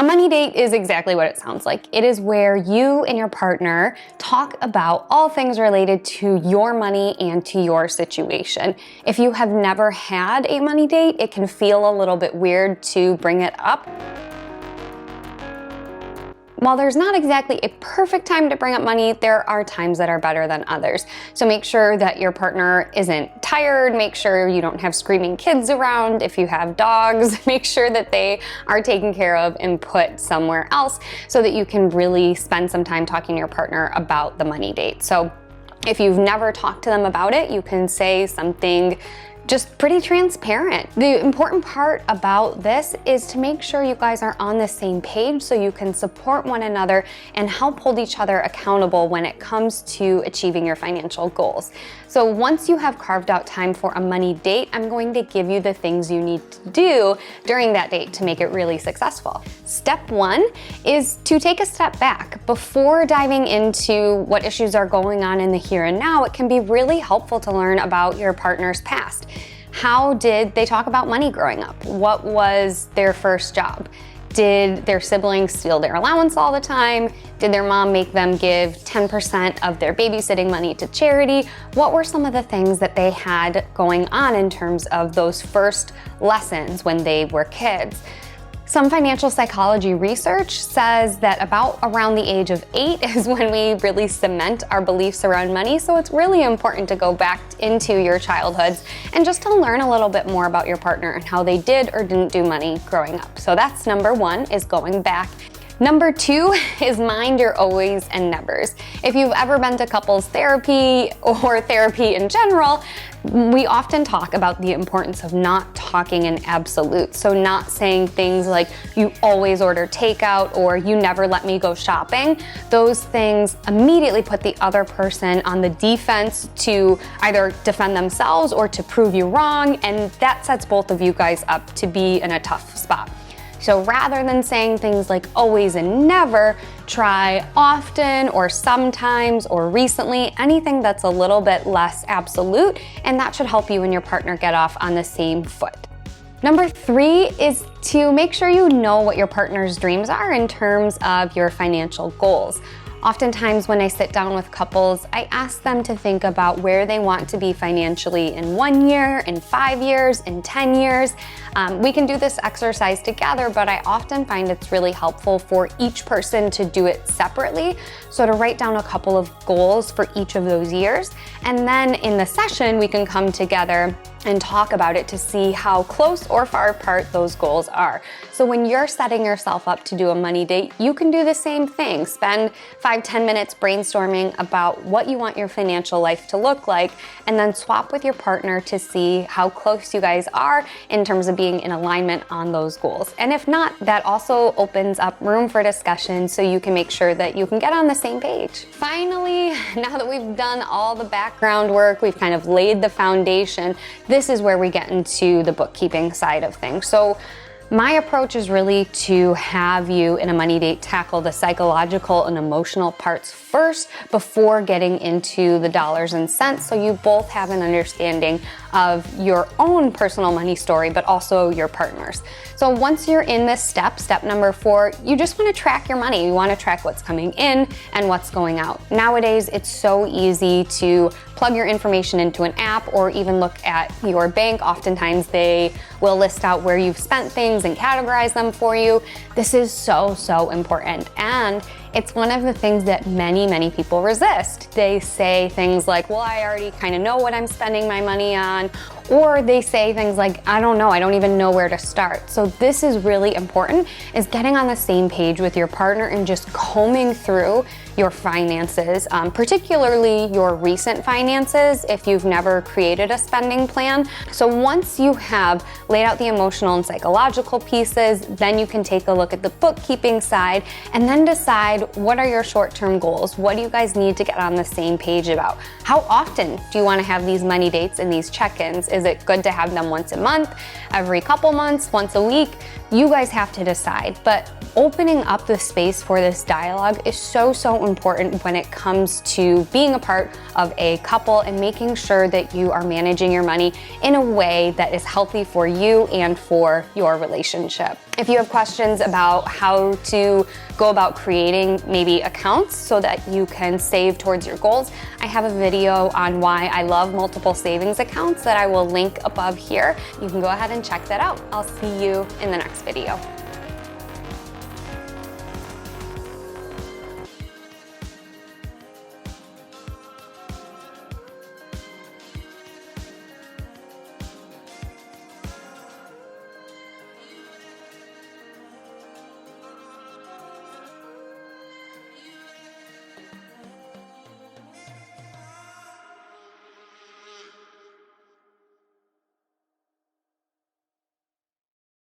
A money date is exactly what it sounds like. It is where you and your partner talk about all things related to your money and to your situation. If you have never had a money date, it can feel a little bit weird to bring it up. While there's not exactly a perfect time to bring up money, there are times that are better than others. So make sure that your partner isn't tired, make sure you don't have screaming kids around. If you have dogs, make sure that they are taken care of and put somewhere else so that you can really spend some time talking to your partner about the money date. So if you've never talked to them about it, you can say something just pretty transparent. The important part about this is to make sure you guys are on the same page so you can support one another and help hold each other accountable when it comes to achieving your financial goals. So once you have carved out time for a money date, I'm going to give you the things you need to do during that date to make it really successful. Step one is to take a step back. Before diving into what issues are going on in the here and now, it can be really helpful to learn about your partner's past. How did they talk about money growing up? What was their first job? Did their siblings steal their allowance all the time? Did their mom make them give 10% of their babysitting money to charity? What were some of the things that they had going on in terms of those first lessons when they were kids? Some financial psychology research says that about around the age of 8 is when we really cement our beliefs around money. So it's really important to go back into your childhoods and just to learn a little bit more about your partner and how they did or didn't do money growing up. So that's number one, is going back. Number two is mind your always and nevers. If you've ever been to couples therapy or therapy in general, we often talk about the importance of not talking in absolutes. So not saying things like, you always order takeout or you never let me go shopping. Those things immediately put the other person on the defense to either defend themselves or to prove you wrong, and that sets both of you guys up to be in a tough spot. So rather than saying things like always and never, try often or sometimes or recently, anything that's a little bit less absolute, and that should help you and your partner get off on the same foot. Number three is to make sure you know what your partner's dreams are in terms of your financial goals. Oftentimes when I sit down with couples, I ask them to think about where they want to be financially in 1 year, in 5 years, in 10 years. We can do this exercise together, but I often find it's really helpful for each person to do it separately. So to write down a couple of goals for each of those years. And then in the session, we can come together and talk about it to see how close or far apart those goals are. So when you're setting yourself up to do a money date, you can do the same thing. Spend 5-10 minutes brainstorming about what you want your financial life to look like, and then swap with your partner to see how close you guys are in terms of being in alignment on those goals. And if not, that also opens up room for discussion so you can make sure that you can get on the same page. Finally, now that we've done all the background work, we've kind of laid the foundation, this is where we get into the bookkeeping side of things. So my approach is really to have you in a money date tackle the psychological and emotional parts first before getting into the dollars and cents, so you both have an understanding of your own personal money story, but also your partner's. So once you're in this step number 4, you just want to track your money. You want to track what's coming in and what's going out. Nowadays, it's so easy to plug your information into an app or even look at your bank. Oftentimes they will list out where you've spent things and categorize them for you. This is so important. And it's one of the things that many people resist. They say things like, well, I already kind of know what I'm spending my money on. Or they say things like, I don't know, I don't even know where to start. So this is really important, is getting on the same page with your partner and just combing through your finances, particularly your recent finances if you've never created a spending plan. So once you have laid out the emotional and psychological pieces, then you can take a look at the bookkeeping side and then decide, what are your short-term goals? What do you guys need to get on the same page about? How often do you want to have these money dates and these check-ins? Is it good to have them once a month, every couple months, once a week? You guys have to decide. But opening up the space for this dialogue is so important when it comes to being a part of a couple and making sure that you are managing your money in a way that is healthy for you and for your relationship. If you have questions about how to go about creating maybe accounts so that you can save towards your goals, I have a video on why I love multiple savings accounts that I will link above here. You can go ahead and check that out. I'll see you in the next video.